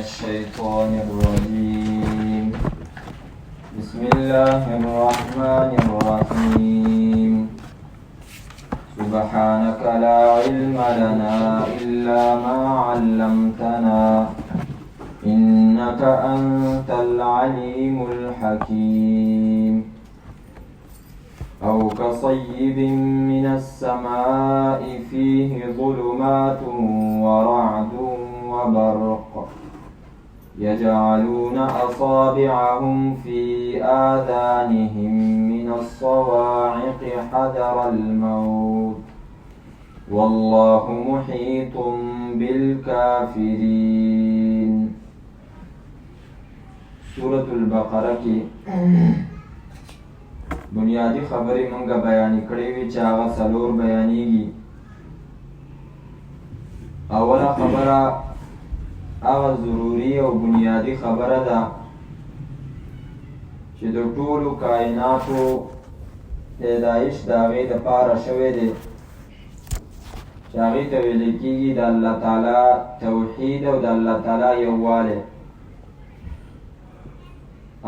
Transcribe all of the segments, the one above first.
الشيطان الرجيم. بسم الله الرحمن الرحيم. سبحانك لا علم لنا إلا ما علمتنا إنك أنت العليم الحكيم. أو كصيب من السماء فيه ظلمات ورعد وبرق يجعلون أصابعهم في آذانهم من الصواعق حذر الموت والله محيط بالكافرين. سورة البقرة کی بنیادی خبرې مونږه بیانې کړې وي چې هغه څلور بیانېږي. اوله خبره هغه ضروري او بنیادی خبره ده چې د ټولو کائناتو پیدایش د هغې دپاره شوی دی چې هغې ته ویلی کېږي د الله تعالی توحید او د الله تعالی یووالی.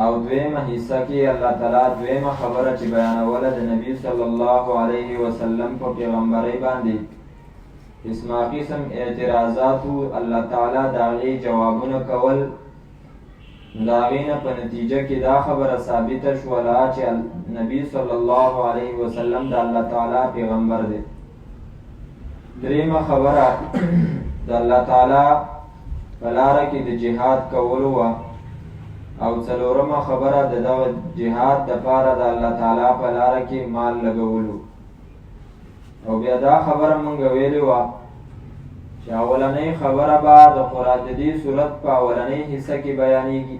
او دویمه حصه کې الله تعالی دویمه خبره چې بیانوله د نبی صلی الله علیه وسلم په پیغمبرۍ باندې قسمه قسم اعتراضاتو الله تعالی د هغې جوابونه کول. د هغې نه په نتیجه کې دا خبره ثابته شوله چې نبی صلی الله علیه وسلم د الله تعالی پیغمبر دی. دریمه خبره د الله تعالی په لاره کې د جهاد کولو وه. او څلورمه خبره د دغه جهاد دپاره د الله تعالی په لاره کې مال لګولو. او بیا دا خبره مونږ ویلې وه چې اولنۍ خبره به د قرآن د دې صورت په اولنۍ حصه کې بیانېږي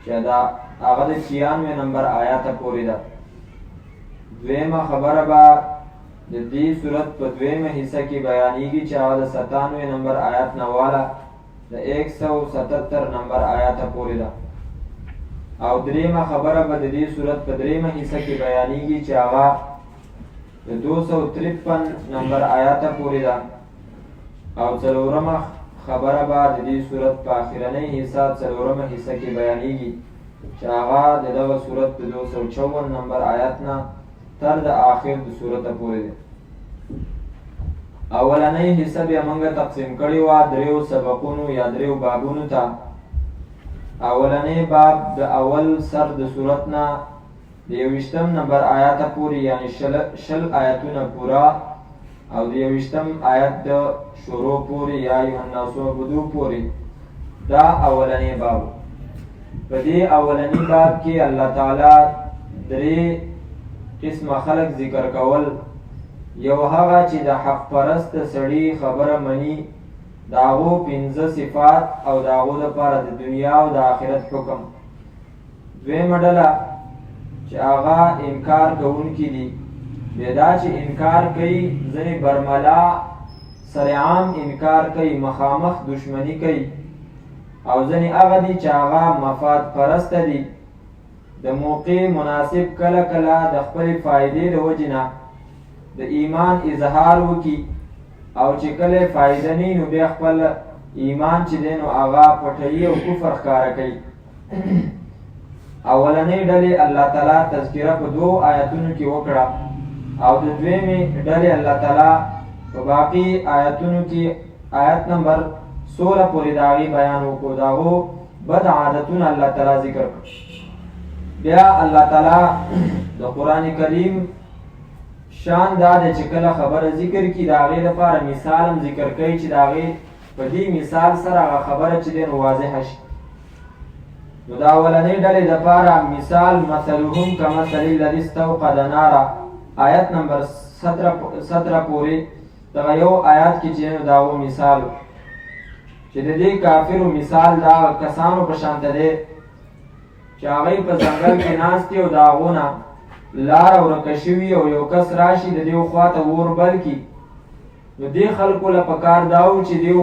چې دا هغه د 96 نمبر آیاته پورې ده. دویمه خبره به د دې صورت په دویمه حصه کې بیانېږي چې هغه د 97 نمبر آیات نه واله د 177 نمبر آیاته پورې ده. او دریمه خبره به د دې صورت په دریمه حصه کې بیانېږي چې هغه د 253 نمبر آیاته پورې ده. او څلورمه خبره به د دې صورت په اخرنۍ حصه څلورمه حصه کې بیانېږي چې هغه د دغه صورت د 254 نمبر آیات نه تر د آخر د صورته پورې ده. اولنۍ حصه بیا موږ تقسیم کړې وه دریو سبقونو یا دریو بابونو ته. اولنۍ باب د اول سر د صورت نه د 21 نمبر آیاته پورې یعنی شل آیاتونه پوره او د 21 آیت د شروع پورې یا ایها الناس اعبدوا پورې دا اولنۍ باب. په دې اولنۍ باب کې الله تعالی درې قسمه خلق ذکر کول. یو هغه چې د حق پرست سړي خبره مني د هغو 15 صفات او د هغو دپاره د دنیا او د آخرت حکم. دویمه ډله چې هغه انکار کوونکي دي. بیا دا چې انکار کوي ځینې برملا سرعام انکار کوي مخامخ دشمني کوي. او ځینې هغه دي چې هغه مفاد پرسته دي د موقع مناسب کله کله د خپلې فایدې د وجې نه د ایمان اظهار وکړي او چې کله فایده نه نو بیا خپل ایمان چې دی نو هغه پټوي او کفر ښکاره کوي. اولنۍ ډلې الله تعالی تذکره په 2 آیتونو کې وکړه او د دویمې ډلې الله تعالی په باقي آیتونو کې آیت نمبر 16 پورې د هغې بیان وکړو. د هغو بد عادتونه الله تعالی ذکر کړ. بیا الله تعالی د قرآن کریم شان دا دی چې کله خبره ذکر کړي د هغې لپاره مثال هم ذکر کوي چې د هغې په دې مثال سره هغه خبره چې دی نو واضحه شي. نو د اولنۍ ډلې دپاره مثال مثلهم کمثل الذي استوقد نارا آیت نمبر 17 پورې دغه یو آیات کې چې نو د هغو مثال چې د دې کافرو مثال دا کسانو په شانته دی چې هغوی په ځنګل کې ناست دي او د هغو نه لاره ورکه شوي او یو کس راشي د دې خواته اور بل کړي. نو دې خلکو له پکار دا و چې دیو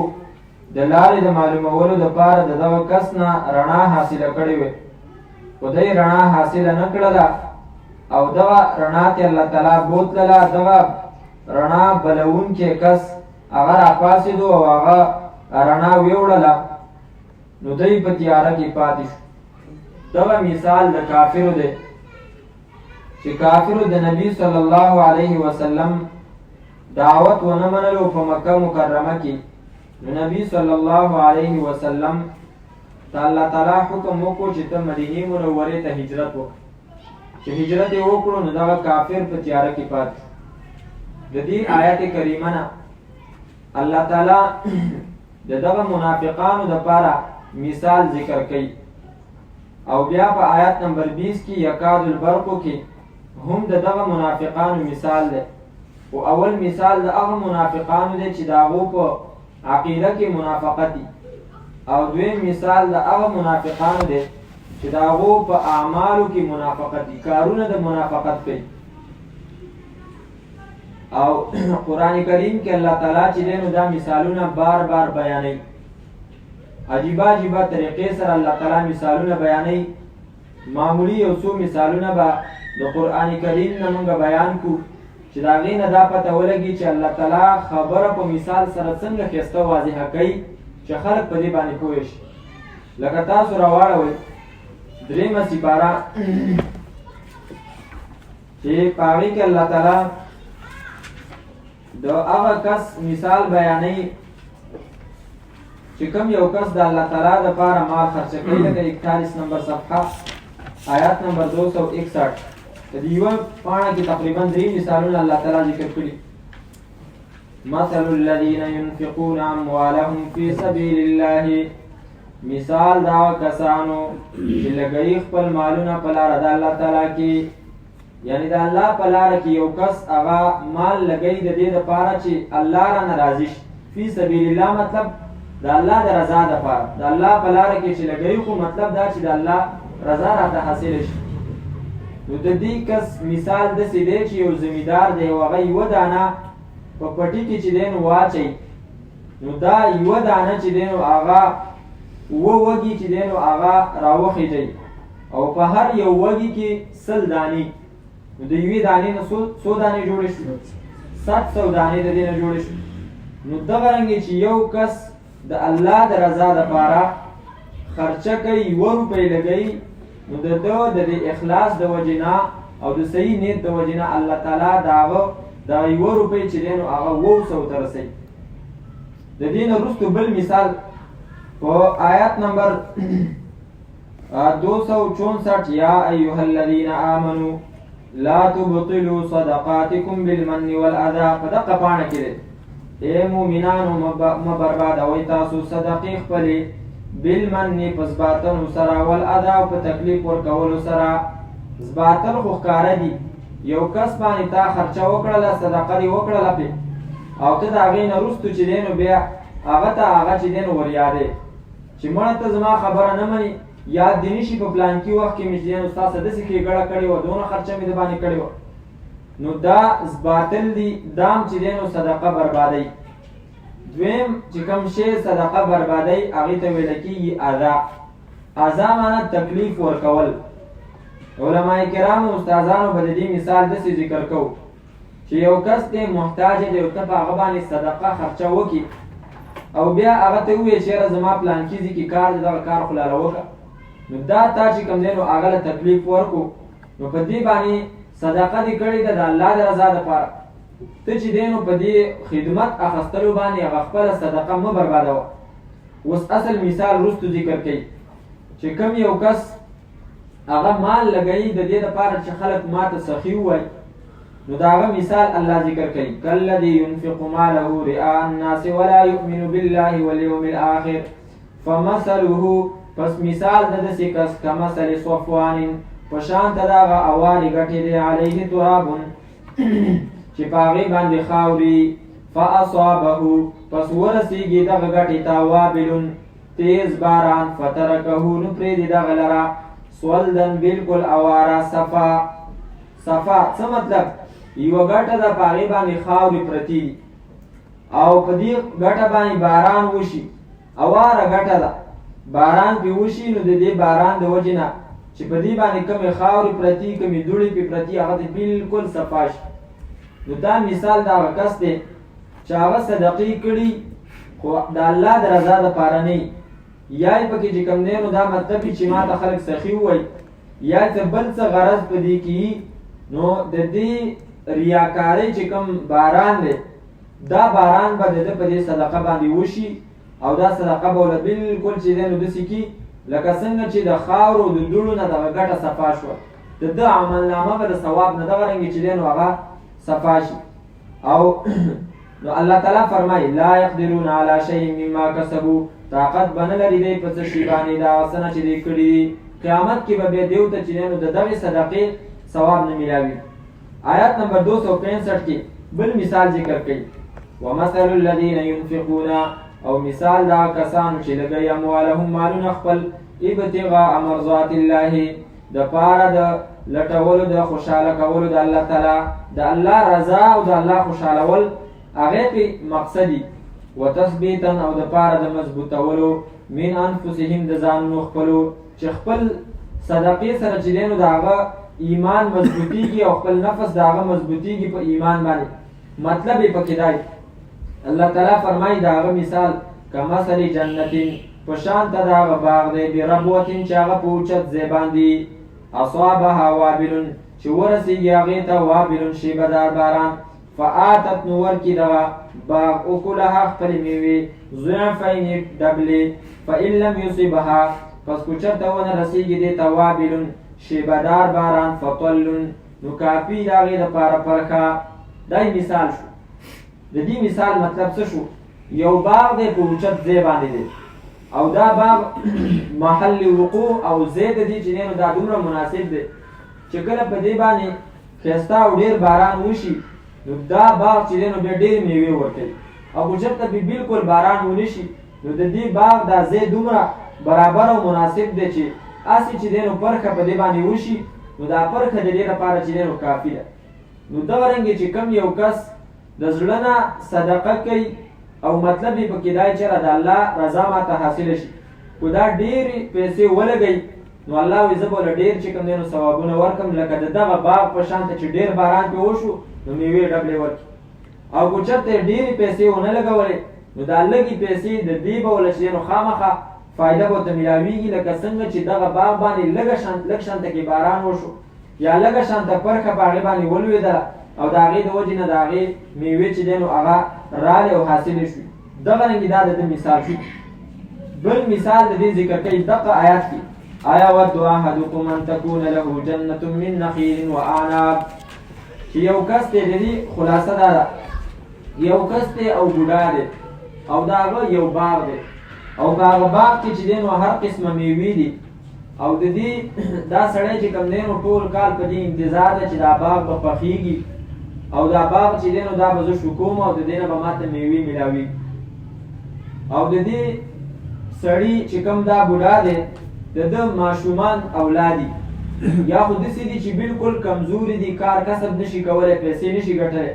د لارې د معلومولو دپاره د دغه کس نه رڼا حاصله کړې وې. خو دی رڼا حاصله نه کړله او دغه رڼا ته الله تعالی بوتلله. دغه رڼا بلون کې کس هغه راپاسېدو او هغه رڼا ویوړله نو دوی په تیاره کې پاتې شو. دغه مثال د کافرو دی چې کافرو د نبی صلی الله علیه وسلم دعوت ونه منلو په مکه مکرمه کې. نو نبی صلی الله علیه وسلم ته الله تعالی حکم وکړو چې ته مدینې منورې ته هجرت وکړه. چې هجرت یې وکړو نو دغه کافر په تیاره کې پاتې شو. د دې آیت کریمه نه الله تعالی د دغه منافقانو دپاره مثال ذکر کوي او بیا په آیت نمبر 20 کې یکاد البرقو کې هم د دغه منافقانو مثال دی. او اول مثال د هغه منافقانو دی چې د هغو په عقیده کې منافقت دي، او دویم مثال د هغه منافقانو دی چې د هغو په اعمالو کې منافقت دي، کارونه د منافقت کوي. او قرآن کریم کې الله تعالی چې دی نو دا مثالونه بار بار بیانوي. عجیبه عجیبه طریقې سره الله تعالی مثالونه بیانوي. معمولی یو څو مثالونه به د قرآن کریم نه موږ بیان کړو چې د هغې نه دا پته ولګي چې الله تعالی خبره په مثال سره څنګه ښایسته واضحه کوي چې خلک په دې باندې پوه شي. لکه تاسو راواړوئ 3 سپاره چې په هغې کې الله تعالی د هغه کس مثال بیانوي چې کوم یو کس د الله تعالی دپاره مال خرچه کوي. لکه 41 نمبر صفحه آیات نمبر 261 د دې یوه پاڼه کې تقریبا 3 مثالونه الله تعالی ذکر کړي. مثل الذین ينفقون اموالهم فی سبیل الله، مثال دا کسانو چې لګوي خپل مالونه په لاره د الله تعالی کې. یعنی د الله په لاره کې یو کس هغه مال لګوي د دې دپاره چې الله رانه راضي شي. فی سبیل الله مطلب د الله د رضا دپاره، د الله په لاره کې چې لګوي خو مطلب دا چې د الله رضا راته حاصله شي. نو د دې کس مثال داسې دی چې یو زمیندار دی او هغه یوه دانه په پټي کې چې دی نو واچوي، نو دا یوه دانه چې دی نو هغه 7 وږي چې دی نو هغه راوخیږي او په هر یو وږي کې 100 دانې. نو د یوې دانې نه څو دانې جوړې شو؟ 700 دانې د دې نه جوړې شو. نو دغه رنګې چې یو کس د الله د رضا دپاره خرچه کوي، 1 روپۍ لګوي، نو د ده د اخلاص د وجې نه او د صحیح نیت د وجې نه الله تعالی د هغه د 1 روپۍ چې دی نو هغه 200 ته رسوي. د دې نه وروستو بل مثال په آیات نمبر 264 یا ایها الذین آمنوا لا تبطلوا صدقاتکم بالمن والاذى. په دغه پاڼه کې دی ای مؤمنانو مه بربادوئ تاسو صدقې خپلې بالمن په زباتنو سره والاذى او په تکلیف ورکولو سره. زباتل خو ښکاره دي، یو کس باندې تا خرچه وکړله، صدقه دې وکړله پې او ته د هغې نه وروستو چې دی نو بیا هغه ته هغه چې دی نو وریادې چې مړه ته زما خبره نه مني، یاد دې نه شي په پلانکي وخت کې مې چې دی نو ستا څه داسې ښېګړه کړې وه، دونه خرچه مې د باندې کړې وه. نو دا زباتل دي، دام چې دی نو صدقه بربادوي. دویم چې کوم شی صدقه بربادوي هغې ته ویله کېږي اذا. اذا معنی تکلیف ورکول. علماء کرامو استادانو به د دې مثال داسې ذکر کوو چې یو کس دی محتاج دی او ته په هغه باندې صدقه خرچه وکړي او بیا هغه ته ووایې چې یاره زما پلانکي ځای کې کار دی، دغه کار خو لاله وکړه. نو دا تا چې کوم دی نو هغه له تکلیف ورکړو، نو په دې باندې صدقه دې کړې ده د الله د رضا دپاره. ته چې دی نو په دې خدمت اخیستلو باندې هغه خپله صدقه مه بربادوه. اوس اصل مثال وروستو ذکر کوي چې کوم یو کس هغه مال لګوي د دې دپاره چې خلک ماته سخي ووایي، نو د هغه مثال الله ذکر کوي کالذي ينفق ماله رئاء الناس ولا يؤمن بالله واليوم الآخر فمثله، پس مثال د داسې کس کمثل صفوان، په شان ته د هغه اوارې ګټې دی علیه تراب چې په هغې باندې خاوري، فاصابه، پس ورسېږي دغه ګټې ته وابل، تیز باران، فترکه، نو پرېږدي دغه لره سولدن بالکل اواره، صفا. صفا څه مطلب؟ یوه ګټه ده په هغې باندې خاورې پرتې دي او په دې ګټه باندې باران وشي، اواره ګټه ده، باران پې وشي نو د دې باران د وجې نه چې په دې باندې کومې خاورې پرتې، کومې دوړې پې پرتې، هغه ته بالکل صفا شي. نو دا مثال د هغه کس دی چې هغه صدقې کړي خو د الله د رضا دپاره نه وي. یا یې پکې چې کوم دی نو دا مطلب چې ما ته خلک سخي ووایي یا څه بل څه غرض په دې کې نو د دې ریاکارۍ چې کوم باران دی دا باران به د ده په دې صدقه باندې وشي او دا صدقه به وله بلکل چې دی نو داسې کي لکه څنګه چې د خاورو د دوړو نه دغه ګټه صفا شوه د ده عملنامه به د ثواب نه دغه رنګې چې دی نو هغه صفا شي او نو الله تعالی فرمایي لا یقدرون علی شیء مما کسبوا طاقت به نه لري دی په څه شي باندې د هغه څه نه چې دوی کړي دي قیامت کې به بیا دیو ته چې دی نو د دغې صدقې ثواب نه میلاوي آیات نمبر 265 کې بل مثال ذکر کوي ومثل الذین ينفقون او مثال دا کسانو چې لګوي اموالهم مالونه خپل ابتغاء مرضات الله د پاره د لټولو د خوشحاله کولو د الله تعالی د الله رضا او د الله خوشحالول هغې پې مقصدي وتثبیتا او د پاره د مضبوطولو من انفسهم د ځانونو خپلو چې خپل صدقې سره چې دی نو د هغه ایمان مضبوطیږي او خپل نفس د هغه مضبوطیږي په ایمان باندې مطلب یې پکې دی الله تعالی فرمایي د هغه مثال کمثل جنت په شان ته د هغه باغ دی بربوة چې هغه په اوچت ځای باندې اصابها وابل چې ورسېږي هغې ته وابل شیبهدار باران فآتت نو ورکړي دغه باغ اکلها خپلې مېوې ضعفین ډبلې فإن لم یصبها پس که چېرته ونه رسېږي دې ته وابل شیبهدار باران فطل نو کافي د هغې دپاره پرخه دا مثال شو د دې مثال مطلب څه شو یو باغ دی په اوچت ځای باندې دی او دا باغ محل وقوع او ځای د دې چې دی نو دا دومره مناسب دی چې کله په دې باندې ښایسته او ډېر باران وشي نو دا باغ چې دی نو بیا ډېرې میوې ورکوي او که چېرته بې بلکل باران ونه شي نو د دې باغ دا ځای دومره برابر او مناسب دی چې هسې چې دی نو پرخه په دې باندې وشي نو دا پرخه د دې لپاره چې دی نو کافي ده نو دغه رنګې چې کوم یو کس د زړه نه صدقه کوي او مطلب یې پکې دی چېرې د الله رضا ماته حاصله شي خو دا ډېرې پیسې ولګوي نو الله وایي زه به له ډېر چې کوم دی نو ثوابونه ورکړم لکه د دغه باغ په شان ته چې ډېر باران پرې وشو نو میوې ډبلې ورکړي او که چېرته یې ډېرې پیسې ونه لګولې نو دا لږې پیسې د دې به وله چې دی نو خامخا فایده به ورته میلاویږي لکه څنګه چې دغه باغ باندې لږ شانته کې باران وشو یا لږه شانته پرخه په هغې باندې ولوېدله او د هغې د وجې نه د هغې میوې چې دی نو هغه رالې او حاصلې شوې دغه رنګې دا د ده مثال شو بل مثال د دې ذکر کوي دغه آیات کې آیا ود احدکم ان تکون له جنة من نخیل واعناب چې یو کس دی د دې خلاصه دا ده یو کس دی او بوډا دی او د هغه یو باغ دی او په هغه باغ کې چې دی نو هر قسمه میوې دي او د دې دا سړی چې کوم دی نو ټول کال په دې انتظار دی چې دا باغ به پخېږي او دا باغ چې دی نو دا به زه شکوم او د دې نه به ماته میوې میلاوي او د دې سړي چې کوم دا بوډا دی د ده ماشومان اولادي یا خو داسې دي چې بلکل کمزوري دي کار کسب نشي کولی پیسې نشي ګټلی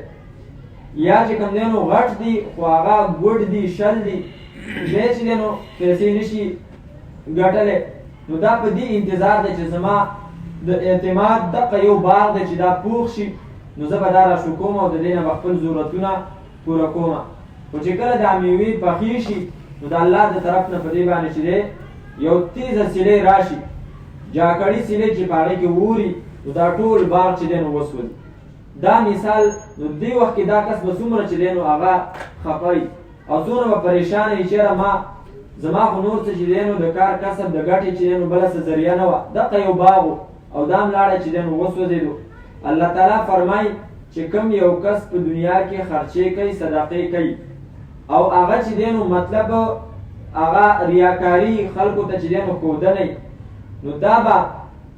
یا چې کوم دی نو غټ دي خو هغه ګوډ دي شل دي دی چې دی نو پیسې نشي ګټلی نو دا په دې انتظار دی چې زما د اعتماد دغه یو باغ دی چې دا پوخ شي نو زه به دا راشو کوم او د دې نه به خپل ضرورتونه پوره کوم خو چې کله دا میوې پخې شي نو د الله د طرف نه په دې باندې چې دی یو تیزه سیلۍ راشي جاکړي سیلۍ چې په هغې کې ووري نو دا ټول باغ چې دی نو وسوځي دا مثال نو دې وخت کې دا کس به څومره چې دی نو هغه خفه وي او څومره به پریشانه وي چېرې زما خو نور څه چې دی نو د کار کسب د ګټې چې دی نو بله څه ذریعه نه وه دغه یو باغ او دا هم لاړی چې دی نو وسوځېدو الله تعالی فرمایي چې کوم یو کس په دنیا کې خرچې کوي صدقې کوي او هغه چې دی نو مطلب هغه ریاکاري خلکو ته چې دی نو ښودنی نو دا به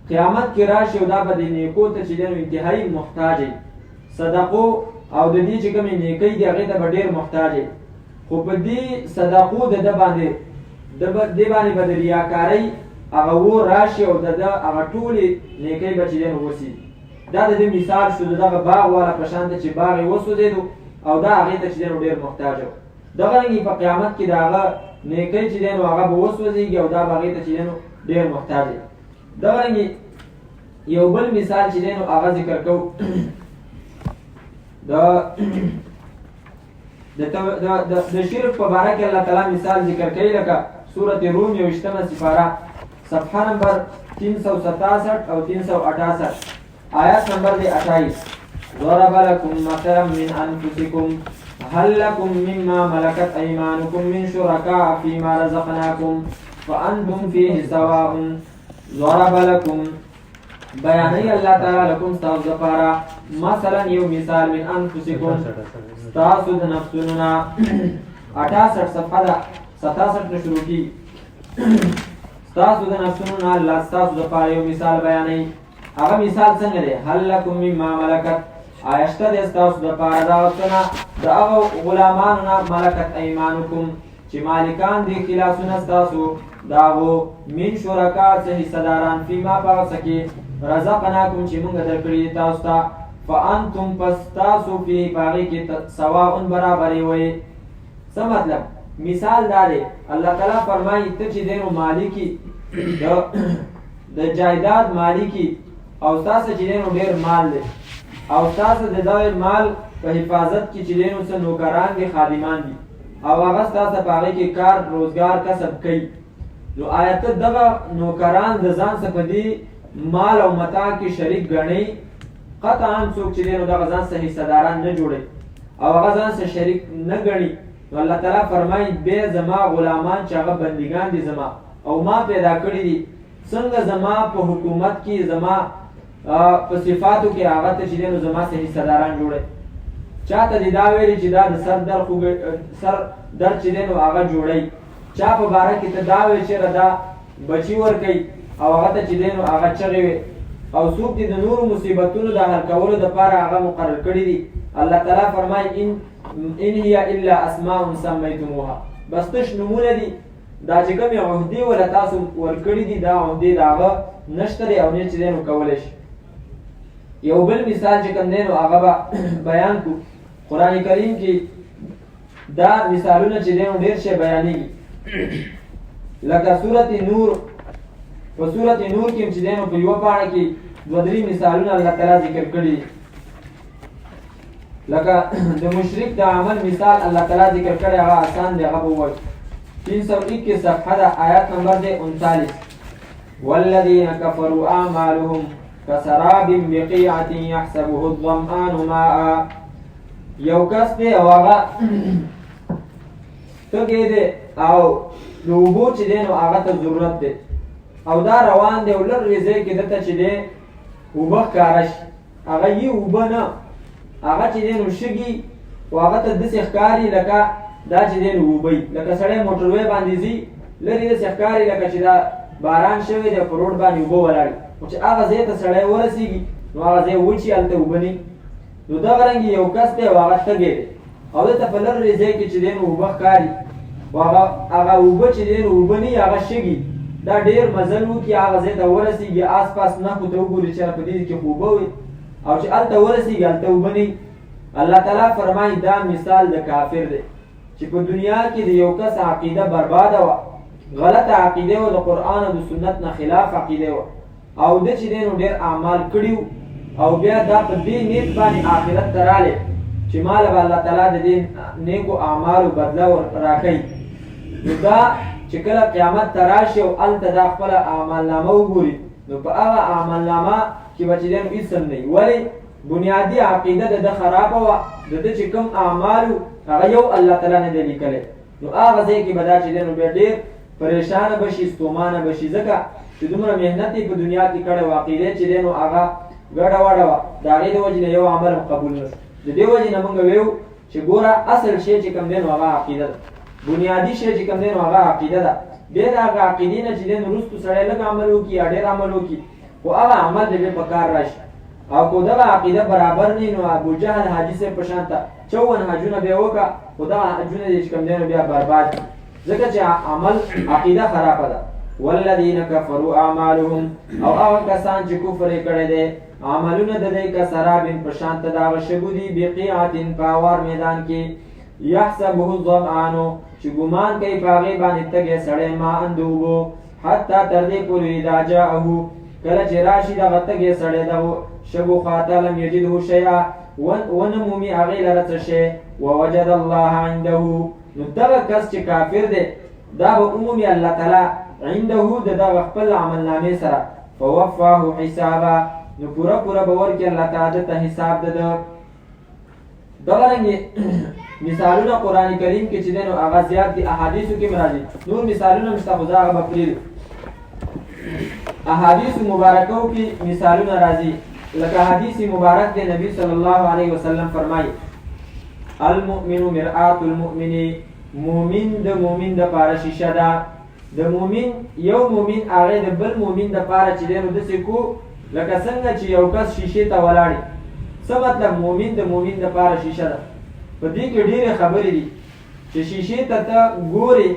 قیامت کې راشي او دا به د نیکو ته چې دی نو انتهایي محتاج صدقو او د دې چې کومې نیکۍ دي هغې ته به ډېر محتاج خو په دې صدقو د ده باندې دې باندې به د ریاکارۍ هغه اور راشي او د ده هغه ټولې نیکۍ به چې دی نو وسي دا د دې مثال شو د دغه باغ والا په شان ته چې باغ یې وسوځېدو او دا هغې ته چې دی نو ډېر محتاج و دغه رنګې په قیامت کې د هغه نیکۍ چې دی نو هغه به وسوځېږي او دا به هغې ته چې دی نو ډېر محتاج دی دغه رنګې یو بل مثال چې دی نو هغه ذکر کوو د شرک په باره کې الله تعالی مثال ذکر کوي لکه سورة روم 28 سپارہ صفحہ نمبر 367 اور 368 آیات نمبر 28 ضرب لكم مثلا من أنفسكم هل لكم مما ملكت أيمانكم من شركاء فيما رزقناكم فأنتم فيه سواء ضرب لكم بیانی اللہ تعالی لکم ستاسو دپارا مثلا یو مثال من انفسکم ستاسو د نفسوننا 68 صفحه دا 67 نه شروع کی ستاسو د نفسوننا الله ستاسو دپارا یو مثال بیانی هغه مثال څنګه دی هل لکم مما ملکت آیشته د ستاسو دپارا دا وڅنا د هغه غلامانو ملکت ایمانکم چې مالکان دي خلاصونه ستاسو داغو من شرکا څه حصداران فیما پاغه کې رزقناکم چې موږ درکړي تاسو ته فانتم پس تاسو فی باغی کې سواء برابر وي څه مطلب مثال دا دی الله تعالی فرمایي ته چې دینو مالکی د جایداد مالکی او تاسو چې دینو ډیر مال دی او تاسو د دغه مال په حفاظت کې چې دینو څه نوکران دي خادمان دي او هغه تاسو باغی کې کار روزگار کسب کوي نو آیت دغه نوکران د ځان څخه دی مال او متاع کې شریک ګڼي قطعا څوک چې دینو دغه ځان څخه حصداران نه جوړي او هغه ځان څخه شریک نه ګڼي نو الله تعالی فرمایي به زما غلامان چې هغه بندگان دي زما او ما پیدا کړی دي څنګه زما په حکومت کې زما په صفاتو کې هغه ته چې دینو زما څخه حصداران جوړي چاته دی دا ویلي چې دا د سر در چې دینو هغه جوړي چا په باره کې ته دا ویل چې دا بچي ورکوي او هغه ته چې دینو هغه چغې وي او څوک دې د نورو مصیبتونو د حل کولو دپاره هغه مقرر کړي دي الله تعالی فرمایي ان هي الا اسماء سمیتموها بس تش نومونه دي دا چې کومې عهدې وله تاسو ورکړي دي دا عهدې د هغه نشته دی او نه چې دینو کولی شي یو بل مثال چې کوم دینو هغه به بیان کړو قرآن کریم کې دا مثالونه چې دینو ډېر شی بیانېږي لکه سورت نور په سورت نور کې چې دینو په یوه پاڼه کې دوه درې مثالونه الله تعالی ذکر کړي لکه د مشرک د عمل مثال الله تعالی ذکر کړی هغه آسان دی هغه به ووایو 321 صفحه ده آیات نمبر دی 39 والذین کفروا اعمالهم کسراب بقیعة یحسبه الظمآن ماء یو کس دی او هغه تږی دی او د اوبو چې دی نو هغه ته ضرورت دی او دا روان دی او لرې ځای کې دته چې دی اوبه ښکاره شي هغه یې اوبه نه هغه چې دی نو شګي او هغه ته داسې ښکاري لکه دا چې دی نو اوبه لکه سړی موټروی باندې ځي لرې داسې ښکاري لکه چې دا باران شوی دی په روډ باندې اوبه ولاړې خو چې هغه ځای ته سړی ورسېږي نو هغه ځای وچي هلته اوبه نه نو دغه رنګې یو کس دی او هغه تږی دی او دته په لرې ځای کې چې دی نو اوبه ښکاري او هغه اوبه چې دی نو اوبه نه هغه شګي دا ډېر مزل وکړي هغه ځای ته ورسېږي آس پاس نښو ته وګوري چې په دې کې خو اوبه وي او چې هلته ورسېږي هلته اوبه نه الله تعالی فرمایي دا مثال د کافر دی چې په دنیا کې د یو کس عقیده برباده وه غلطه عقیده وه د قرآن او د سنت نه خلاف عقیده وه او ده چې دی نو ډېر اعمال کړي او بیا دا په دې نیت باندې آخرت ته رالی چې ماله به الله تعالی د دې نیکو اعمالو بدله راکوي نو دا چې کله قیامت ته راشي او هلته دا خپله اعمالنامه وګوري نو په هغه اعمالنامه کې به چې دی نو هېڅ هم نه وي ولې بنیادي عقیده د ده خرابه وه د ده چې کوم اعمالو هغه یو الله تعالی نه دی لیکلی نو هغه ځای کې به دا چې دی نو بیا ډېر پریشانه بشي ستومانه بشي ځکه چې دومره محنت یې په دنیا کې کړی و عقیده چې دی نو هغه ګډه وډه وه د هغې د وجې نه یو عمل هم قبول نه شو د دې وجې نه مونږ ویو چې ګوره اصل شی چې کوم دی نو هغه عقیده ده بنیادي شی چې کوم دی نو هغه عقیده ده بیا د هغه عقیدې نه چې دی نو وروستو سړی لږ عمل وکړي یا ډېر عمل وکړي خو هغه عمل د بیا په کار راشي او که دغه عقیده برابر نه نو ابوجهل حاجي صاحب په شان ته 54 حجونه بیا وکړه خو دغه حجونه دی چې کوم دی نو بیا برباد دي ځکه چې عمل عقیده خرابه ده والذین کفروا اعمالهم او هغه کسان چې کفر یې کړی دی عملونه د دوی کسراب په شان ته د هغه شګو دي بقیعة په هوار میدان کې یحسبه الظمآن چې ګمان کوي په هغې باندې تږی سړی ماء د اوبو حتی تر دې پورې اذا جاءه کله چې راشي دغه تږی سړی دغه شګو خواته لم یجده شیئا ونه مومي هغې لره څه شی ووجد الله عنده نو دغه کس چې کافر دی دا به عمومي الله تعالی عنده د دغه خپل عملنامې سره فوفاه حسابا نو پوره پوره به ورکړي الله تعالی ته حساب ده. دغرنګې مثالونه قرآن کریم کې چې دی نو هغه زیات دي، احادیثو کې راځي. نور مثالونه مشته خو زه هغه به پرېږدو. احادیثو مبارکو کې مثالونه راځي، لکه حدیث مبارک دی نبی صلی الله علیه وسلم فرمایي المؤمن مرآت المؤمن، مومن د مومن د پاره شیشه ده. د مومن یو مومن هغه د بل مومن د پاره چې دی نو داسې کو لکه څنګه چې یو کس شیشې ته ولاړي. څه مطلب؟ مومن د مومن د پاره شیشه ده. په دې کې ډېرې خبرې دي چې شیشې ته ته ګورې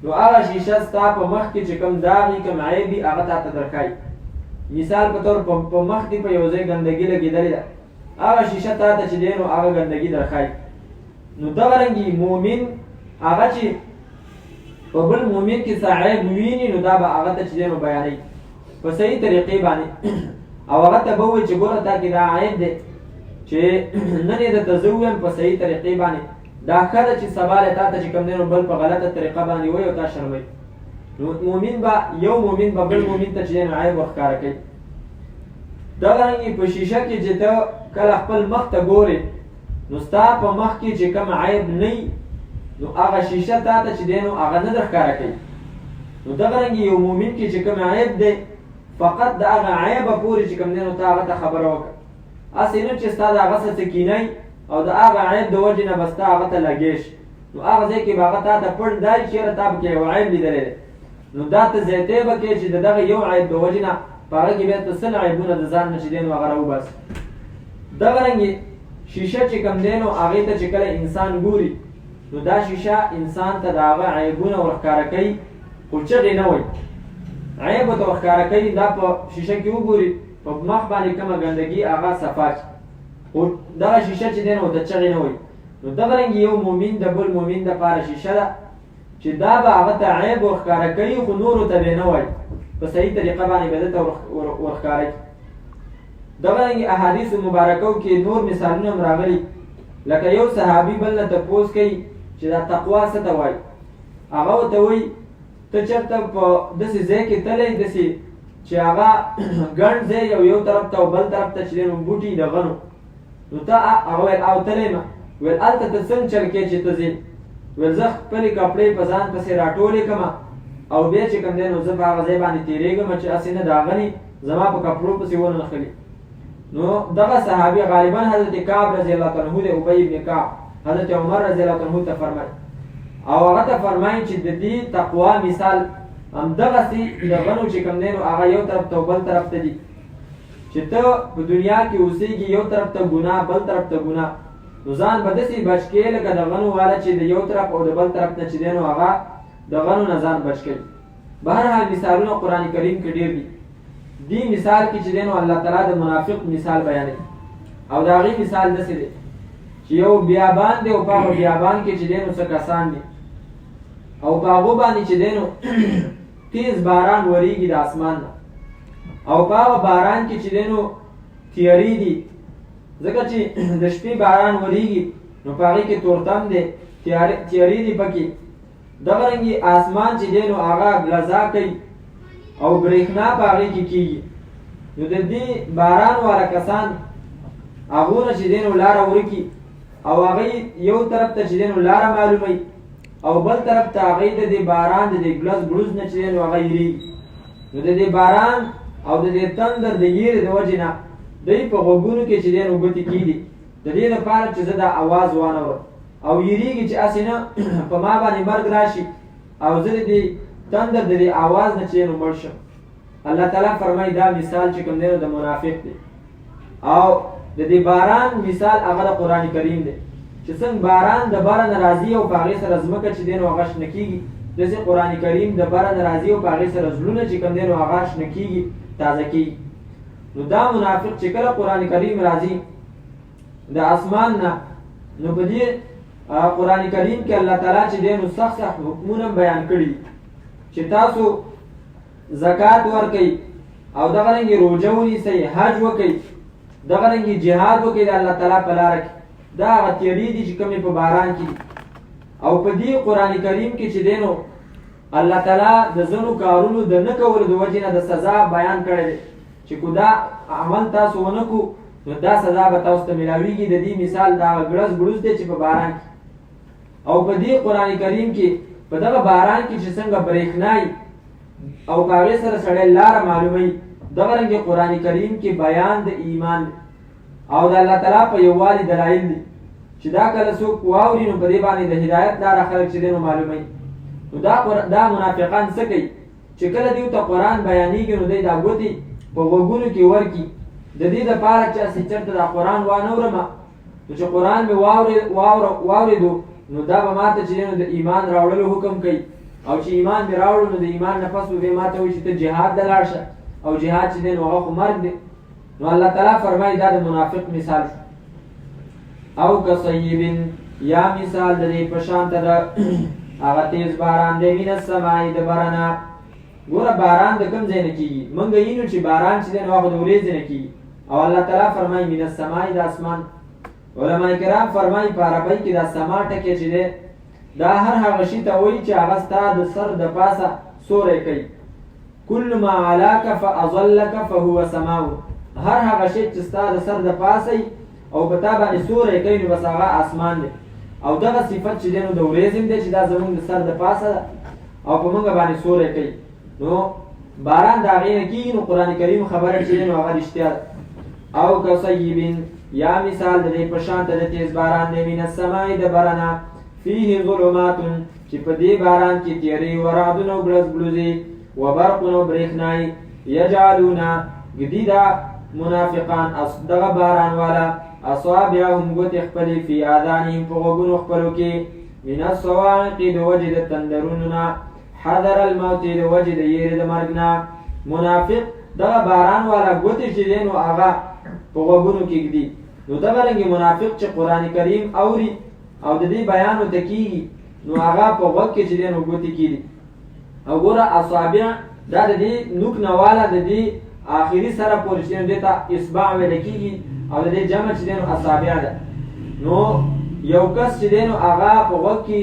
نو هغه شیشه ستا په مخ کې چې کوم داغ وي کوم عیب وي هغه تا ته درښایي. مثال په طور په مخ کې په یو ځای ګندګي لګېدلې ده، هغه شیشه تا ته چې دی نو هغه ګندګي درښایي. نو دغرنګې مومن هغه چې په بل مومن کې څه عیب ویني نو دا به هغه ته چې دی نو بیانوي په صحیح طریقې باندې، او هغه ته به ووایي چې ګوره تا کې دا عیب دی چې نن یې درته زه ووایم په صحیح طریقې باندې، دا ښه ده چې سبا له تا ته چې کوم دی نو بل په غلطه طریقه باندې وایي او تا شرموي. نو مومن به یو مومن به بل مومن ته چې دی نو عیب ورښکاره کوي. دغرنګې په شیشه کې چې ته کله خپل مخ ته ګورې نو ستا په مخ کې چې کوم عیب نه وي نو هغه شیشه تا ته چې دی نو هغه نه درښکاره کوي. نو دغرنګې یو مومن کې چې کوم عیب دی فقط د هغه عیبه پورې چې کوم دی نو ته هغه ته خبره وکړه، هسې نه چې ستا د هغه څه کینی او د هغه عیب د وجې نه به ستا هغه ته لګې شي، نو هغه ځای کې به هغه تا ته پټ دی چېرې تا پکې یو عیب لیدلی دی، نو دا ته زیاتی به کوې چې د دغه یو عیب د وجې نه په هغه کې بیا ته سل عیبونه د ځان نه چې دی نو هغه راوباسي. دغرنګې شیشه چې کوم دی نو هغې ته چې کله انسان ګوري نو دا شیشه انسان ته د هغه عیبونه ورښکاره کوي خو چغې نه وایي، عیب ورته ورښکاره کوي. دا په شیشه کې وګوري په مخ باندې کومه ګندګي هغه صفا کړي خو دغه شیشه چې دی نو ورته چغې نه وایي. نو دغرنګې یو مومن د بل مومن دپاره شیشه ده چې دا به هغه ته عیب ورښکاره کوي خو نورو ته به نه وایي، په صحیح طریقه باندې به ده ته ورښکاره کړي. دغرنګې احادیثو مبارکو کې نور مثالونه هم راغلي، لکه یو صحابي بل نه تپوس کوي چې دا تقوا څه ته وایي، هغه ورته وایي ته چېرته په داسې ځای کې تللی داسې چې هغه ګڼ ځای یو طرف ته او بل طرف ته چې دی نو بوټي د غنو، نو ته هغه ویل او تللی یم، ویل هلته ته څنګه چل کې چې ته ځې، ویل زه خپلې کپړې په ځان پسې راټولې کړم او بیا چې کوم دی نو زه په هغه ځای باندې تېرېږم چې هسې نه د هغه نه زما په کپړو پسې ونه نښلي. نو دغه صحابي غالبا حضرت کعب رضی الله تعالی عنه د ابی بن کعب حضرت عمر رضی الله تعالی عنه ته فرمایي او هغه ته فرمایي چې د دې تقوا مثال همدغسې د غنو چې کوم دی نو هغه یو طرف ته او بل طرف ته دي، چې ته په دنیا کې اوسېږي یو طرف ته ګناه بل طرف ته ګناه، نو ځان به داسې بچ کړې لکه د غنو والا چې د یو طرف او د بل طرف نه چې دی نو هغه د غنو نه ځان بچ کوي. بهرحال مثالونه قرآن کریم کې ډېر دي. دې مثال کې چې دی نو الله تعالی د منافق مثال بیانوي او د هغې مثال داسې دی چې یو بیابان دی او په هغه بیابان کې چې دی نو څه کسان دي او په هغو باندې چې دی نو تیز باران وریږي د اسمان نه او په هغه باران کې چې دی نو تیارې دي، ځکه چې د شپې باران وریږي نو په هغې کې تورتم دی تیارې دي پکې. دغرنګې اسمان چې دی نو هغه غلظا کوي او برېښنا په هغې کې کېږي، نو د دې باران والا کسان هغونه چې دی نو لاره ورکي او هغې یو طرف ته چې دی نو لاره معلوموي او بل طرف ته هغې د دې باران د دې ګلز ګلوز نه چې دی نو هغه یېرېږي، نو د دې باران او د دې تندر د یېرې د وجې نه دوی په غوږونو کې چې دی نو ګوتې کېږي د دې لپاره چې زه دا اواز وانورم او یېرېږي چې هسې نه په ما باندې مرګ راشي او زه د دې تندر د دې آواز نه چې نو مړ شم. الله تعالی فرمایي دا مثال چې کوم دی نو د منافق دی او د دې باران مثال هغه د قرآن کریم دی چې څنګه باران د باره نه راځي او په هغې سره ځمکه چې دی نو هغه شنه کېږي، داسې قرآن کریم د باره نه راځي او په هغې سره زړونه چې کوم دی نو هغه شنه کېږي تازه کېږي. نو دا منافق چې کله قرآن کریم راځي د اسمان نه نو په دې قرآن کریم کې الله تعالی چې دی نو سخت سخت حکمونه بیان کړي چې تاسو زکات ورکئ او دغرنګې روژه ونیسئ، حج وکئ، دغرنګې جهاد وکئ د الله تعالی په لاره کې. دا هغه تیارې دي چې کومې په باران کې دي او په دې قرآن کریم کې چې دی نو الله تعالی د ځینو کارونو د نه کولو د وجې نه د سزا بیان کړی دی چې کو دا عمل تاسو ونه کو نو دا سزا به تاسو ته میلاویږي. د دې مثال دا ګړز ګړوز دی چې په باران کې او په دې قرآن کریم کې په دغه باران کې چې څنګه برېښناي او په هغې سره سړی لاره معلوموي دغرنګې قرآن کریم کې بیان د ایمان او د الله تعالی په یووالي دلایل دي چې دا کله څوک واوري نو په دې باندې د هدایت لاره خلک چې دی نو معلوموي. نو دا منافقان څه کوي چې کله دوی ته قرآن بیانېږي نو دی دا ګوتې په غوږونو کې ورکي د دې دپاره چې هسې چېرته دا قرآن وانه اورمه نو چې قرآن مې واورېدو نو دا به ماته چې دی نو د ایمان راوړلو حکم کوي او چې ایمان مې راوړو نو د ایمان نه پس به بیا ماته وایي چې ته جهاد ته لاړ شه او جهاد چې دی نو هغه خو مرګ دی. نو الله تعالی فرمایي دا د منافق مثال او کصیب یا مثال د دې په شانته د هغه تیز باران دی من السماء د بارانه. ګوره باران د کوم ځای نه کېږي موږ وینو چې باران چې دی نو هغه د ورېځې نه کېږي او الله تعالی فرمایي من السماء د اسمان. علما کرام فرمایي په عربۍ کې دا سما ټکی چې دی دا هر هغه شي ته وایي چې هغه ستا د سر د پاسه سوری کوي. کل ما علاک فاضلک فهو سماء. هر هغه شی چې ستا د سر د پاسه او په تا باندې سوری کوي نو بس هغه اسمان دی. او دغه صفت چې دی نو د ورېځې دی چې دا زموږ د سر د پاسه ده او په موږ باندې سوری کوي. نو باران د هغې نه کېږي نو قرآن کریم خبره چې دی نو هغه رښتیا ده. او کصیب یا مثال د دې په شانته د تیز باران دی من السماء د بارانه فیه ظلمات چې په دې باران کې تیرې ورعدونه او ګړز ګړوزې وبرقونه او برېښنایي یجعلون ږدي دا منافقان دغه باران والا اصابعهم ګوتې خپلې فی آذانهم په غوږونو خپلو کې من الصواعق د وجې د تندرونو نه حذر الموت د وجې د یېرې د مرګ نه. منافق دغه باران والا ګوتې چې دی نو هغه په غوږونو کې ږدي. نو دغرنګې منافق چې قرآن کریم اوري او د دې بیان ورته کېږي نو هغه په غوږ کې چې دی نو ګوتې کېږي. او ګوره اصابع دا د دې نوک نه والا د دې آخري سره پورې چې دی ته اصبع ویل کېږي او د دې جمع چې دی نو اصابع ده. نو یو کس چې دی نو هغه په غوږ کې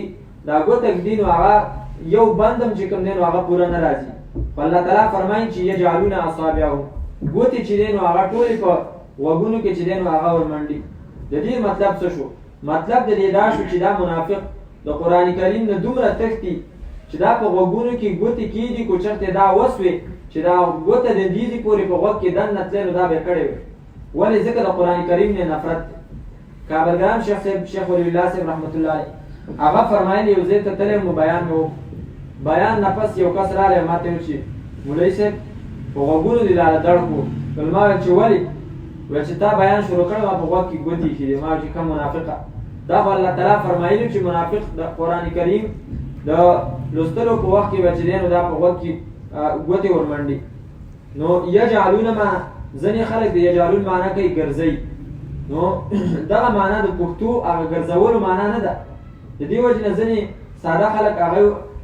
دا ګوته ږدي نو هغه یو بندم چې کوم دی نو هغه پوره نه راځي. خو الله تعالی فرمایي چې یجعلون اصابعهم ګوتې چې دی نو هغه ټولې په غوږونو کې چې دی نو هغه ورمنډي. د دې مطلب څه شو؟ مطلب د دې دا شو چې دا منافق د قرآن کریم نه دومره تښتي چې دا په غوږونو کې ګوتې کېږي کو چېرته دا وسوې چې دا ګوته د دیزې پورې په غوږ کې دننه تللی نو دا به یې کړې وي. ولې ځکه د قرآن کریم نه نفرت دی. کابلګرام شیخ ولی الله صاحب رحمت الله علیه هغه فرمایي یو ځای ته تللی مو بیان مې بیان نه پس یو کس راغی ما ته ویل چې مولوي صاحب په غوږونو دې راله دړ کړو. نو ما ویل چې ولې؟ ویل چې تا بیان شروع کړی ما په غوږ کې ګوتې ایښي دي. ما ویل چې کوم منافقه دا خو الله تعالی فرمایلي چې منافق د قرآن کریم د لوستلو په وخت کې به چې دی نو دا په غوږ کې ګوتې ورمنډي. نو یجعلون ما ځینې خلک د یجعلون معنا کوي ګرځوي. نو دغه معنا د پښتو هغه ګرځولو معنا نه ده. د دې وجې نه ځینې ساده خلک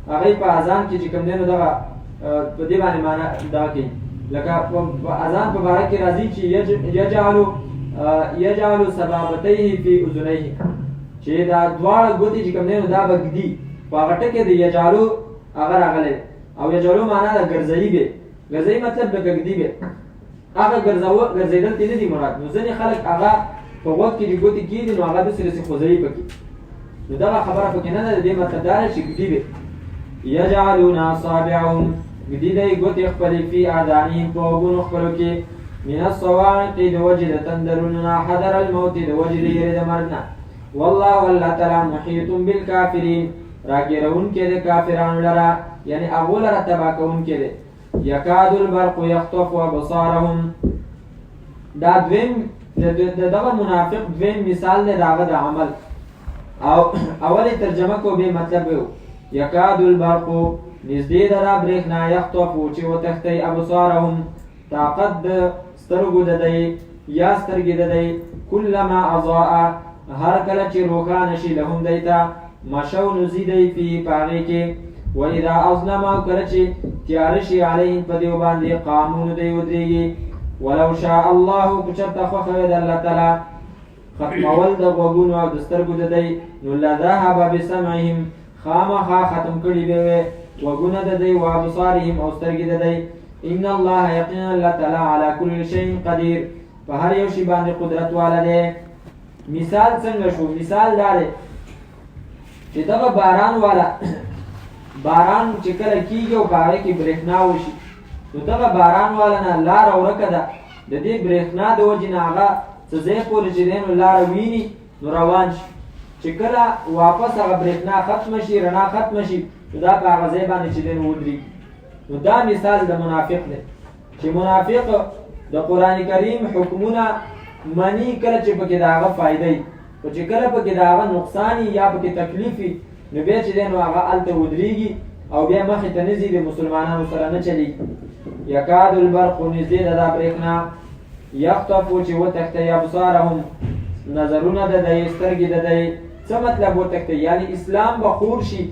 هغوی په اذان کې چې کوم دی نو دغه په دې باندې معنا دغه کوي. لکه په اذان په باره کې راځي چې یجعلو سبابتیه فی اذنیه چې دا دواړه ګوتې چې کوم دی نو دا به ږدي. په هغه ټکې د یجعلو هغه راغلی او یجعلو معنا د ګرځوي به. ګرځوي مطلب د ږدي به. هغه ګرځېدل تی نه دي مراد. نو ځینې خلک هغه په غوږ کې د ګوتې کېږي نو هغه داسې داسې خوځوي پکې. نو دغه خبره پکې نه ده. د دې مطلب دا دی چې ږدي به. یجعلون اصابعهم ږدي دی ګوتې خپلې فی آذانهم په غوږونو خپلو کې من الصواعق د وجې د تندرونو نه حذر الموت د وجې د یېرې د مرګ نه. والله الله تعالی محیط بالکافرین راګیرونکی د کافرانو لره یعنې هغو لره تباه کوونکی دی. یکاد البرق یخطف ابصارهم دا دویم دغه منافق دویم مثال دی د هغه د عمل. او اولې ترجمه کو به مطلب و یکاد البرق نږدې ده را برېښنا یخطفو چې وتښتئ ابصارهم طاقت د سترګو د دی یا سترګې د دی کلما اضاء هر کله چې روښانه شي لهم دی ته مشو نو ځي دی فی په هغې کې و اذا اظلم او کله چې تیاره شي علیهم په دیو باندې قامو نو دی ودرېږي. ولو شاء الله که چېرته خوښه وي د الله تعالی ختمول د غوږونو او د سترګو د دی نو لذهب بسمعهم خامخا ختم کړي به وي وګونه د دوی وابصارهم او سترګې د دوی ان الله یقینا الله تعالی علی کل شیء قدیر په هر یو شی باندې قدرت والا دی. مثال څنګه شو؟ مثال دا دی چې دغه باران والا باران چې کله کیږي او په هغې کې برېښنا وشي نو دغه باران والا نه لاره ورکه ده د دې برېښنا د وجې نه هغه څه ځای پورې چې دی نو لاره ویني نو روان شي. چې کله واپس هغه برېښنا ختمه شي رڼا ختمه شي نو دا په هغه ځای باندې چې دی نو ودرېږي. نو دا مثال د منافق دی چې منافق د قرآن کریم حکمونه مني کله چې پکې د هغه فایده وي خو چې کله پکې د هغه نقصان یا پکې تکلیف وي نو بیا چې دی نو هغه هلته ودرېږي او بیا مخې ته نه ځي د مسلمانانو سره نه چلېږي. یکاد البرق نږدې ده دا برېښنا یخطفو چې وتښتوي ابصارهم نظرونه د دی سترګې د دی. څه مطلب وتښتوي؟ یعنی اسلام به خور شي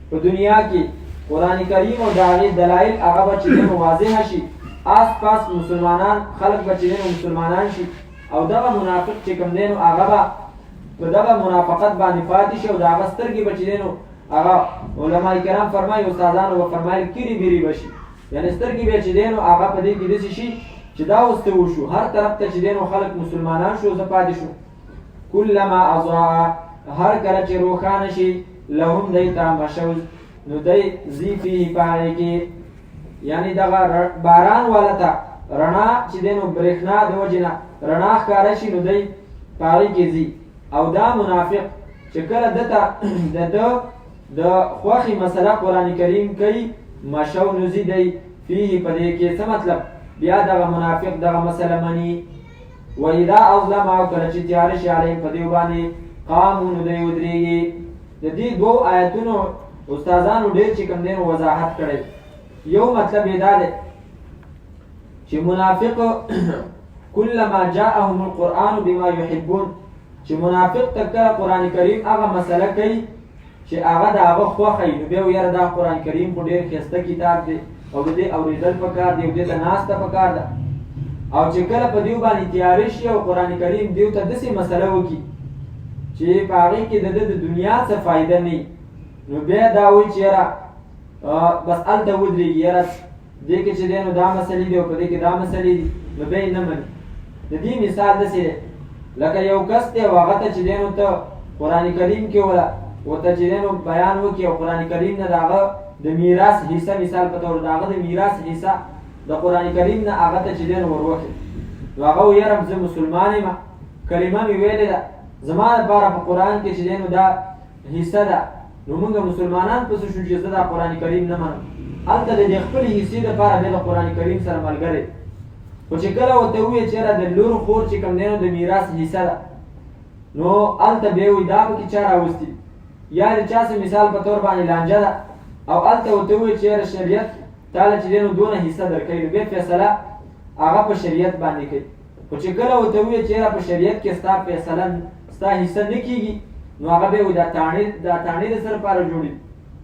په دنیا کې قرآن کریم او د هغې دلایل هغه به چې دی نو واضحه شي آس پاس مسلمانان خلق به چې دی نو مسلمانان شي او دغه منافق چې کوم دی نو هغه به په دغه منافقت باندې پاتې شي او د هغه سترګې به چې دی نو هغه علما کرام فرمایي استادانو به فرمایل کیري بیري به شي یعنی سترګې به چې دی نو هغه په دې کې داسې شي چې دا اوس ته وشو هر طرف ته چې دی نو خلق مسلمانان شو زه پاتې شو. کلما اضاء هر کله چې روښانه شي لهم دی ته مشو نو دی ځي فیه په هغې کې یعنی دغه باران والا ته رڼا چې دی نو برېښنا د وجې نه رڼا ښکاره شي نو دی په هغې کې ځي. او دا منافق چې کله دته د ده د خوښې مسله قرآن کریم کوي مشو نو ځي دی فیه په دې کې. څه مطلب؟ بیا دغه منافق دغه مسله مني. و اذا اظلم او کله چې تیاره شي علیهم په دې باندې قامو نو دی ودرېږي. د دې دوو آیتونو استادانو ډېر چې کوم دی نو وضاحت کړی. یو مطلب یې دا دی چې منافق کلما جاءهم القرآن بما يحبون چې منافق ته کله قرآن کریم هغه مسله کوي چې هغه د هغه خوښه وي نو بیا ویاره دا قرآن کریم خو ډېر ښایسته کتاب دی او د دې اورېدل پکار دی او دې ته ناسته پکار ده. او چې کله په دیو باندې تیاره شي او قرآن کریم دیو ته داسې مسله وکړي چې په هغې کې د ده د دنیا څه فایده نه نو بیا دا وایي چې یاره بس هلته ودرېږي یاره دې کې چې دی نو دا مسلې دي او په دې کې دا مسلې دي نو بیا یې نه مني. د دې مثال داسې دی لکه یو کس دی او هغه ته چې دی نو ته قرآن کریم کې ورته چې دی نو بیان وکړي او قرآن کریم نه د هغه د میراث حصه مثال په طور د هغه د میراث حصه د قرآن کریم نه هغه ته چې دی نو وروکړي نو هغه وایي یاره زه مسلمان یم کلمه مې ویلې ده زما لپاره په قرآن کې چې دی نو دا حصه ده نو موږ مسلمانان پسې شو چې زه دا قرآن کریم نه منم. هلته د دې خپلې حصې دپاره دی د قرآن کریم سره ملګری خو چې کله ورته ووایې چې یاره د لور خور چې کوم دی نو د میراث حصه ده نو هلته بیا وایي دا پکې چا راوستي یا د چا څه مثال په طور باندې لانجه ده او هلته ورته ووایې چې یاره شریعت تاله چې دی نو دونه حصه درکوي نو بیا فیصله هغه په شریعت باندې کوي. خو چې کله ورته ووایې چې یاره په شریعت کې ستا فیصله ستا حصه نه کېږي نو هغه بیا وایي دا تاڼې د څه لپاره جوړي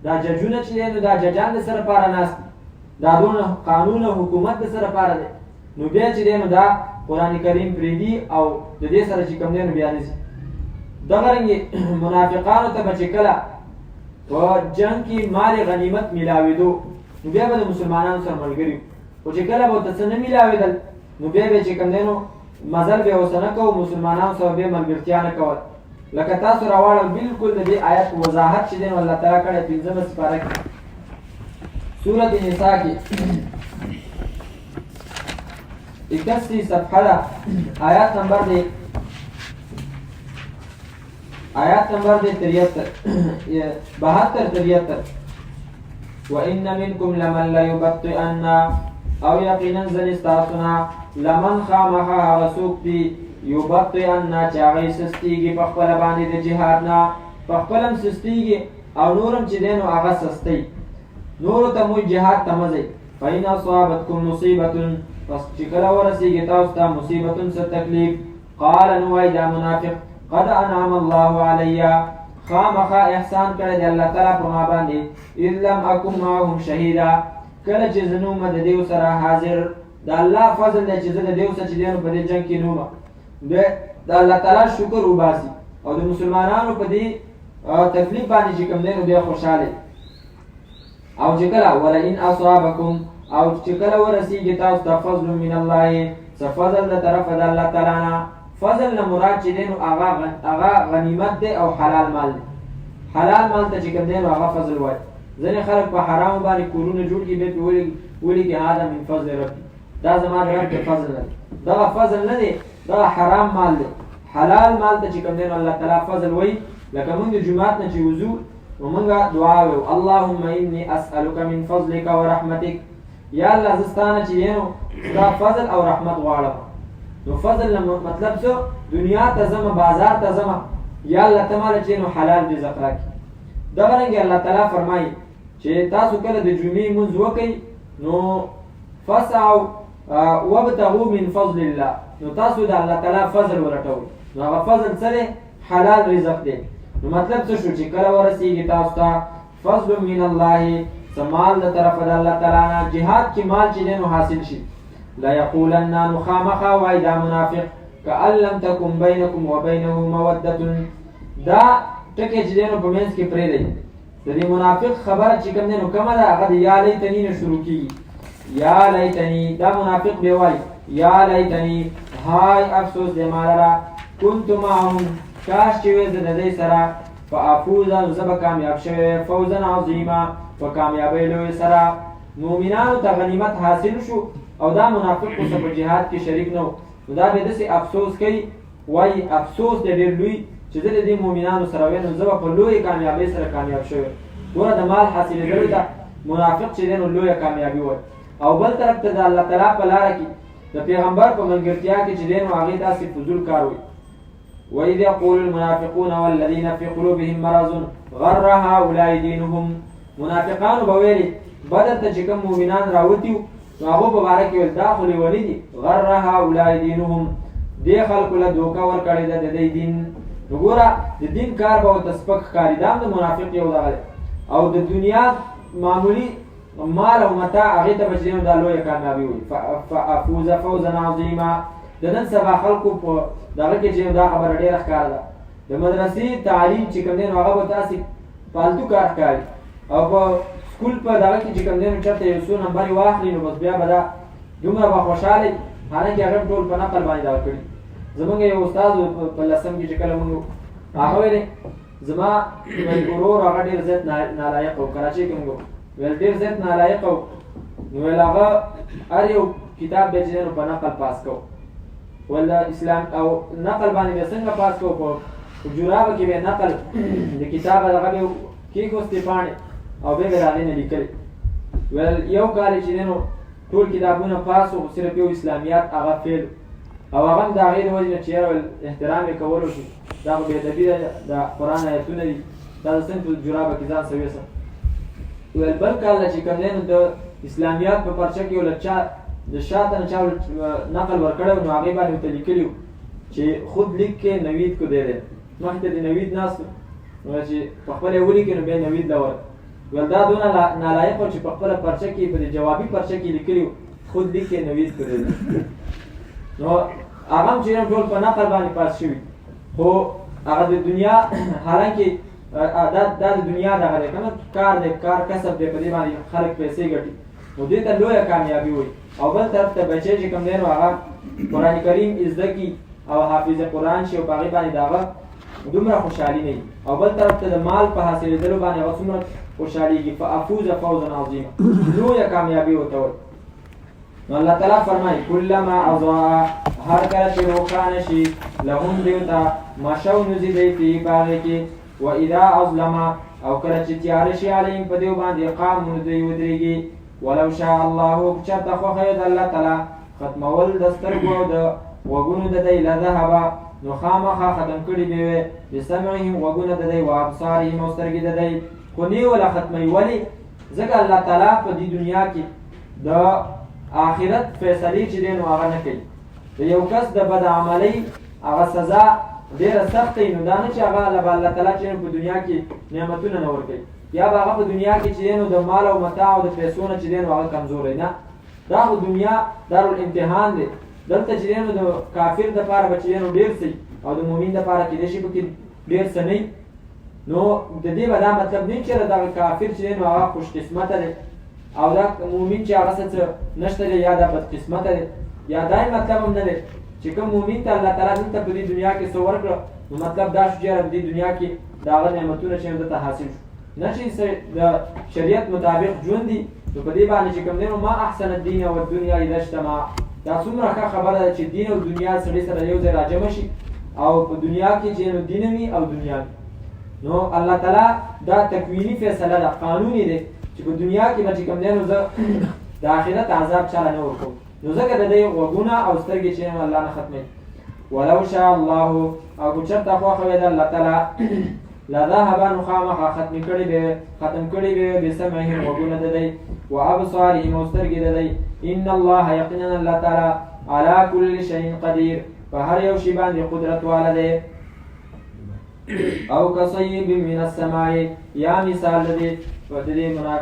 دا ججونه چې دی نو دا ججان د څه لپاره ناست دا دونه قانون او حکومت د څه لپاره دی نو بیا چې دی نو دا قرآن کریم پرېږدي او د دې سره چې کوم دی نو بیا نه ځي. دغه رنګې منافقانو ته به چې کله په جنګ کې مال غنیمت میلاوېدو نو بیا به د مسلمانانو سره ملګري خو چې کله به ورته څه نه میلاوېدل نو بیا به چې کوم دی نو مزل به یې ورسره نه کوو مسلمانانو سره بیا ملګرتیا نه کول. لکه تاسو راواړل بالکل د دې آیت وضاحت چې دی نو الله تعالی کړی 15مه سپاره کې سورت نساء کې 81 صفحه ده آیات نمبر دی 73 وَإِنَّ مِنْكُمْ لَمَنْ لَيُبَطِّئَنَّ او یقینا زنستاسونا لمن خامخا هغه څوک دي یبطئن چې هغې سستیږي په خپله باندې د جهاد نه په خپله هم سستیږي او نورم چې دی نو هغه سستی نورو ته موږ جهاد ته مه ځئ فإن أصابتكم مصیبة پس چې کله ورسېږي تاسو ته مصیبتون څه تکلیف قال نو وایي دا منافق قد انعم الله علی خامخا احسان کړی دی الله تعالی په ما باندې اذ لم اکن معهم شهیدا کله چې زه نه وم د دیو سره حاضر د الله فضل دی چې زه د دیو سره چې دی نو په دې جنګ کې نه وم د الله تعالی شکر وباسي او د مسلمانانو په دې تکلیف باندې چې کوم دی نو بیا خوشحاله او چې کله ولئن اصابکم او چې کله ورسیږي تاسو ته فضل من الله څه فضل د طرفه د الله تعالی نه. فضل نه مراد چې دی نو هغه غنیمت دی او حلال مال دی. حلال مال ته چې کوم دی نو هغه فضل وایي. ځینې خلک په حرامو باندې کورونه جوړ کړي بیا پرې ولیکي هذا من فضل ربي، دا زما د رب فضل نه دی. دغه فضل نه دی، دغه حرام مال دی. حلال مال ته چې کوم دی نو الله تعالی فضل وایي. لکه موږ د جومات نه چې وضو نو موږ دعا وایو اللهم انی اسألک من فضلک ورحمتک، یا الله زه ستانه چې دی نو ستا فضل او رحمت غواړم. نو فضل مطلب څه؟ دنیا ته ځمه، بازار ته ځمه، یا الله ته ماله چې نو حلال رزق راکړي. دغرنګې الله تعالی فرمایي چې تاسو کله د جمعې لمونځ وکئ نو فسعوا وابتغوا من فضل الله، نو تاسو د الله تعالی فضل ولټوئ. نو هغه فضل څه دی؟ حلال رزق دی. نو مطلب څه شو چې کله ورسیږي تاسو ته فضل من الله، څه مال د طرفه د الله تعالی نه، جهاد کې مال چې دی نو حاصل شي، لا یقولن نو خامخا وایي دا منافق کأن لم تکن بینکم وبینه مودة، دا ټکی چې دی نو په منځ کې پرېږدئ. د دې منافق خبره چې کوم دی نو کومه ده؟ هغه د یا لیتني نه شروع کېږي. یا لیتني، دا منافق بیا وایي یا لیتني، های افسوس دی ما لره، کنت معهم، کاش چې وې زه د دوی سره، فافوز، نو زه به کامیاب شوی، فوزا عظیما، په کامیابۍ لویې سره. مؤمنانو ته غنیمت حاصل شو او دا منافق اوسه په جهاد کې شریک نه و، نو دا بیا داسې افسوس کوي، وایي افسوس دی ډېر لوی چې زه د دې مؤمنانو سره وې نو زه به په لویې کامیابۍ سره کامیاب شوی. ګوره د مال حاصلېدلو ته منافق چې دی نو لویه کامیابي وایي. او بل طرف ته د الله تعالی په لاره کې د پیغمبر په ملګرتیا کې چې دی نو هغې داسې فضول کار وایي. وإذ يقول المنافقون والذين في قلوبهم مرض غر هؤلاء دينهم، منافقانو به ویلي بدر ته چې کوم مؤمنان راوتي وو نو هغو په باره کې ویل دا خو لیوني دي، غر هؤلاء دینهم، دې خلکو له دوکه ورکړې ده د دې دین. نو ګوره د دین کار به ورته سپک ښکاري، دا هم د منافق یو دغه دی. او د دنیا معمولي مال او متاع هغې ته به چې دی نو دا لویه کامیابي وي. فافوز فوزا عظیما، د نن سبا خلکو په دغه کې چې دا خبره ډېره ښکاره ده. د مدرسې تعلیم چې کوم دی نو هغه به تاسې فالتو کار ښکاري، او په سکول په دغه کې چې کوم دی نو چېرته یو څو نمبرې واخلي نو بس بیا به دا دومره به خوشحاله وي، حالانکې هغه ټول په نقل باندې دغه کړي. زمونږ یو استاد په لسم کې چې کله مونږ هغه ویلې زما ورور هغه ډېر زیات نالایق و، کراچۍ کې مونږ ویل ډېر زیات نالایق و، نو ویل هغه هر یو کتاب بیا چې دی نو په نقل پاس کو. ولا اسلام او نقل باندې به څنګه پاس کو؟ په جرابه کې به نقل د کتابه دغه به کېښوستې پاڼې او بیا به د هغې نه لیکلې. ویل یو کال چې دی نو ټول کتابونه پاس و، صرف یو اسلامیات هغه فیل، او هغه هم د هغې د وجې نه چې یاره ویل احترام یې کولو شي، دا خو بېادبي ده، د قرآن آیتونه دي، دا د څنګه په جرابه کې ځان سوي سم. ویل بل کال چې کوم دی نو د اسلامیات په پرچه کې له چا د شاته نه چا نقل ورکړی نو هغې باندې ورته لیکلي وو چې خود لیک کې نوید کو دی دی، مخکې د نوید ناست نو چې په خپله یې ولیکې نو بیا یې نوید له ورکړ. ویل دا دونه نالایق و چې په خپله پرچه کې په دې جوابي پرچه کې لیکلي وو خود لیک کې نوید کو دی دی. نو هغه هم چې ټول په نقل باندې پاس شوي، خو هغه د دنیا حالانکې دا د دنیا دغه دی که نه، کار دی، کار کسب دی، په دې باندې خلک پیسې ګټي، نو دې ته لویه کامیابي وایي. او بل طرف ته بچی چې کوم دی نو هغه قرآن کریم زده کړي او حافظ قرآن شي او په هغې باندې د هغه دومره خوشحالي نه وي، او بل طرف ته د مال په حاصلېدلو باندې هغه څومره خوشحالېږي. فافوز فوزا عظیما، لویه کامیابي ورته وایي. نو الله تعالی فرمایي کلما اضاء، هر کله چې روښانه شي، لهم دوی ته مشو نو ځي دی فی په هغې کې، و اذا اظلم، او کله چې تیاره شي علیهم په دوی باندې قامو نو دوی ودرېږي. ولو شاء الله، چېرته خوښه یې د الله تعالی ختمول د سترګو او د غوږونو د دی لذهبه، نو خامخا ختم کړي به وې بسمعهم، غوږونه د دی، وابصارهم، او سترګې د دی، خو نه یې وله ختموي. ولې؟ ځکه الله تعالی په دې دنیا کې د آخرت فیصلې چې دی نو هغه نه کوي. د یو کس د بد عملۍ هغه سزا ډېره سخته وي، نو دا نه چې هغه الله تعالی چې په دنیا کې نعمتونه نه ورکوي، یا به هغه په دنیا کې چې دی نو د مال او متاع او د پیسو نه چې دی نو هغه کمزوری نه. دا خو دنیا دارالامتحان دی. دلته چې دی نو د کافر دپاره به چې دی نو ډېر څه او د مؤمن دپاره کېدای شي پکې ډېر څه نه وي. نو د دې به دا مطلب نه چې دغه کافر چې دی نو هغه خوش قسمته دی او دا مؤمن چې هغه څه نشته دی یا دا بد قسمته دی یا دا مطلب هم نه دی چې کوم مؤمن ته الله تعالی دلته په دې دنیا کې څه ورکړه نو مطلب دا شو چې په دې دنیا کې د هغه نعمتونه چې دته حاصل شو نه چې د شریعت مطابق ژوند دي نو په دې باندې چې کوم دی نو ما احسن الدین او الدنیا اذا اجتمع دا څومره ښه خبره ده چې دین او دنیا سړي سره یو ځای راجمع شي او په دنیا کې چې نو دین وي او دنیا وي نو الله تعالی دا تکوینی فیصله ده قانوني دی چې په دنیا کې به چې کوم دی نو زه د آخرت عذاب چاله نه ورکوم نو ځکه د دې غوږونه او سترګې چې الله نه ختموي ولو شاء الله او که چېرته خوښه وي د الله تعالی لذهب نو خامخا ختم کړي به بسمعهم غوږونه د دی وابصارهم او سترګې د دی ان الله یقینا الله تعالی على كل شيء قدیر په هر یو شي باندې قدرت والا دی او کصیب من السماء یا مثال دی د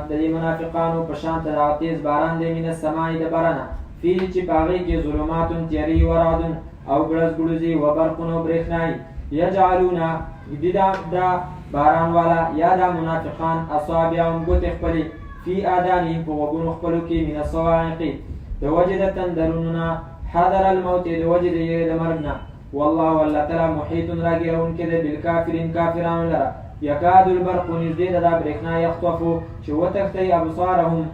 دې منافقانو په شان ته تیز باران دی من السماء د بارانه فی چې پاغې کې ظلمات تیری ورعد او ګړز ګړزي و برقون او برېښنايي یجعلون دا باران والا یا دا منافقان اصابعهم ګوتې خپلې فی آذانهم په غوږونو خپلو کې من الصواعق د وجې د تندرونونه حذر الموت د وجې د یېرې د مرګ نه والله والله تعالی محیط راګیرونکی دی بالکافرین کافرانو لره یکاد البرق نږدې ده دا برېښنا یخطفو چې وتښتوي ابصارهم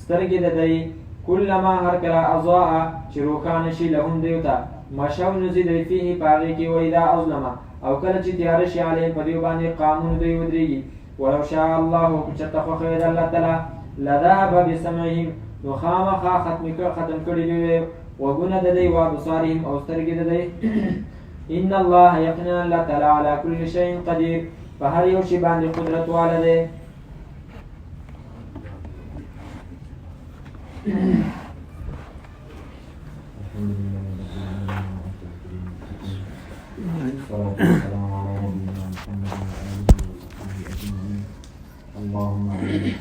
سترګې د دی کلما هر کله اضاء چې روښانه شي لهم دیو ته مشو نو ځي دی فیه په هغې کې واذا اظلمه او کله چې تیاره شي علیهم په دیو باندې قامون دوی ودرېږي ولو شاء الله که چېرته خوښه وي د الله تعالی لذهب بسمعهم نو خامخا ختم کړي به وي غوږونه د دی وابصارهم او سترګې د دی ان الله یقینا الله تعالی علی کل شیء قدیر په هر یو شي باندې قدرت والا دی اللهم